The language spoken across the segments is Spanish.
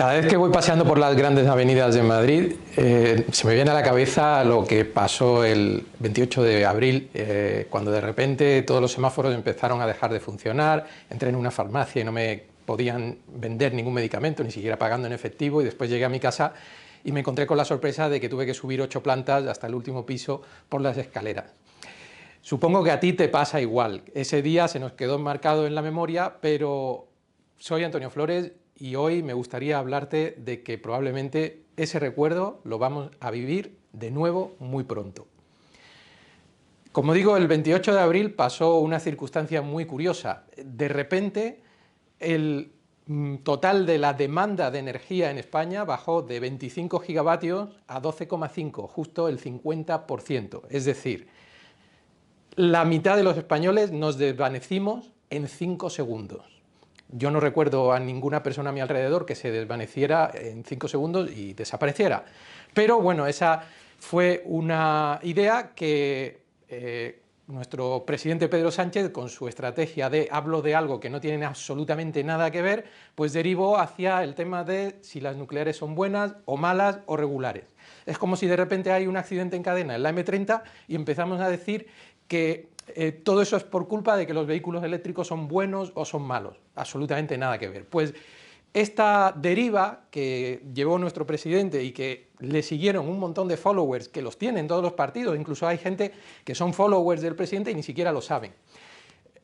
Cada vez que voy paseando por las grandes avenidas de Madrid, se me viene a la cabeza lo que pasó el 28 de abril, cuando de repente todos los semáforos empezaron a dejar de funcionar. Entré en una farmacia y no me podían vender ningún medicamento, ni siquiera pagando en efectivo, y después llegué a mi casa y me encontré con la sorpresa de que tuve que subir 8 plantas hasta el último piso por las escaleras. Supongo que a ti te pasa igual. Ese día se nos quedó enmarcado en la memoria, pero soy Antonio Flores y hoy me gustaría hablarte de que probablemente ese recuerdo lo vamos a vivir de nuevo muy pronto. Como digo, el 28 de abril pasó una circunstancia muy curiosa. De repente, el total de la demanda de energía en España bajó de 25 gigavatios a 12,5, justo el 50%. Es decir, la mitad de los españoles nos desvanecimos en 5 segundos. Yo no recuerdo a ninguna persona a mi alrededor que se desvaneciera en 5 segundos y desapareciera. Pero bueno, esa fue una idea que nuestro presidente Pedro Sánchez, con su estrategia de hablo de algo que no tiene absolutamente nada que ver, pues derivó hacia el tema de si las nucleares son buenas o malas o regulares. Es como si de repente hay un accidente en cadena en la M30 y empezamos a decir que todo eso es por culpa de que los vehículos eléctricos son buenos o son malos. Absolutamente nada que ver. Pues esta deriva que llevó nuestro presidente y que le siguieron un montón de followers, que los tienen todos los partidos, incluso hay gente que son followers del presidente y ni siquiera lo saben.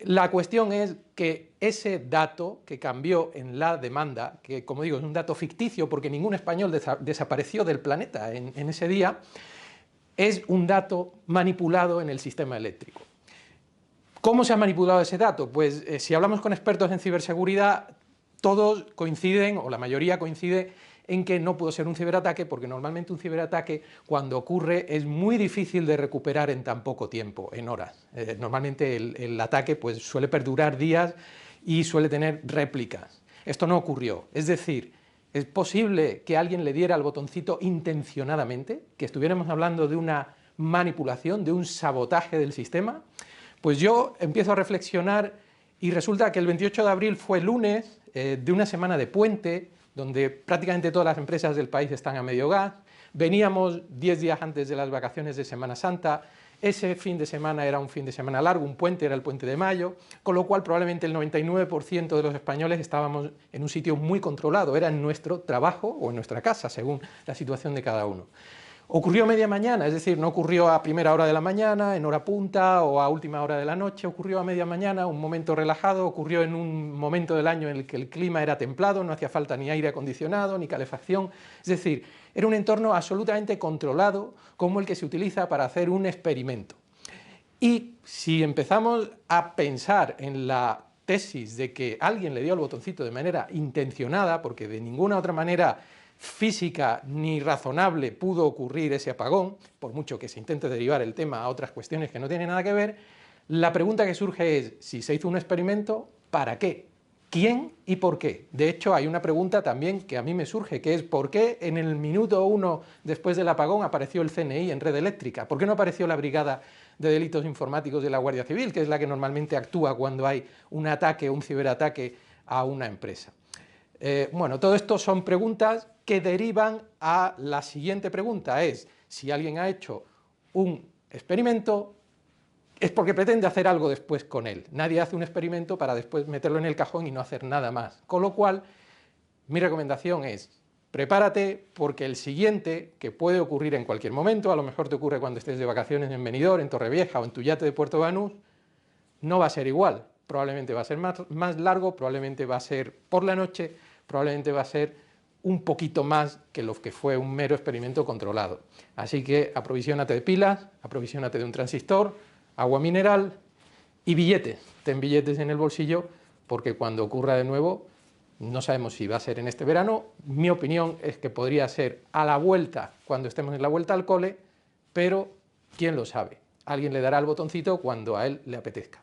La cuestión es que ese dato que cambió en la demanda, que como digo es un dato ficticio porque ningún español desapareció del planeta en ese día, es un dato manipulado en el sistema eléctrico. ¿Cómo se ha manipulado ese dato? Pues si hablamos con expertos en ciberseguridad, todos coinciden, o la mayoría coincide, en que no pudo ser un ciberataque, porque normalmente un ciberataque, cuando ocurre, es muy difícil de recuperar en tan poco tiempo, en horas. Normalmente el ataque pues, suele perdurar días y suele tener réplicas. Esto no ocurrió. Es decir, ¿es posible que alguien le diera al botoncito intencionadamente? ¿Que estuviéramos hablando de una manipulación, de un sabotaje del sistema? Pues yo empiezo a reflexionar y resulta que el 28 de abril fue lunes de una semana de puente, donde prácticamente todas las empresas del país están a medio gas. Veníamos 10 días antes de las vacaciones de Semana Santa. Ese fin de semana era un fin de semana largo, un puente, era el puente de mayo, con lo cual probablemente el 99% de los españoles estábamos en un sitio muy controlado, era en nuestro trabajo o en nuestra casa, según la situación de cada uno. Ocurrió a media mañana, es decir, no ocurrió a primera hora de la mañana, en hora punta o a última hora de la noche, ocurrió a media mañana, un momento relajado, ocurrió en un momento del año en el que el clima era templado, no hacía falta ni aire acondicionado, ni calefacción, es decir, era un entorno absolutamente controlado como el que se utiliza para hacer un experimento. Y si empezamos a pensar en la tesis de que alguien le dio el botoncito de manera intencionada, porque de ninguna otra manera física ni razonable pudo ocurrir ese apagón, por mucho que se intente derivar el tema a otras cuestiones que no tienen nada que ver, la pregunta que surge es, si se hizo un experimento, ¿para qué? ¿Quién y por qué? De hecho, hay una pregunta también que a mí me surge, que es ¿por qué en el minuto 1 después del apagón apareció el CNI en red eléctrica? ¿Por qué no apareció la Brigada de Delitos Informáticos de la Guardia Civil, que es la que normalmente actúa cuando hay un ataque, un ciberataque a una empresa? Bueno, todo esto son preguntas que derivan a la siguiente pregunta, es si alguien ha hecho un experimento es porque pretende hacer algo después con él. Nadie hace un experimento para después meterlo en el cajón y no hacer nada más. Con lo cual, mi recomendación es, prepárate porque el siguiente, que puede ocurrir en cualquier momento, a lo mejor te ocurre cuando estés de vacaciones en Benidorm, en Torrevieja o en tu yate de Puerto Banús, no va a ser igual. Probablemente va a ser más largo, probablemente va a ser por la noche, probablemente va a ser un poquito más que lo que fue un mero experimento controlado. Así que aprovisionate de pilas, aprovisionate de un transistor, agua mineral y billetes. Ten billetes en el bolsillo porque cuando ocurra de nuevo, no sabemos si va a ser en este verano. Mi opinión es que podría ser a la vuelta, cuando estemos en la vuelta al cole, pero quién lo sabe. Alguien le dará el botoncito cuando a él le apetezca.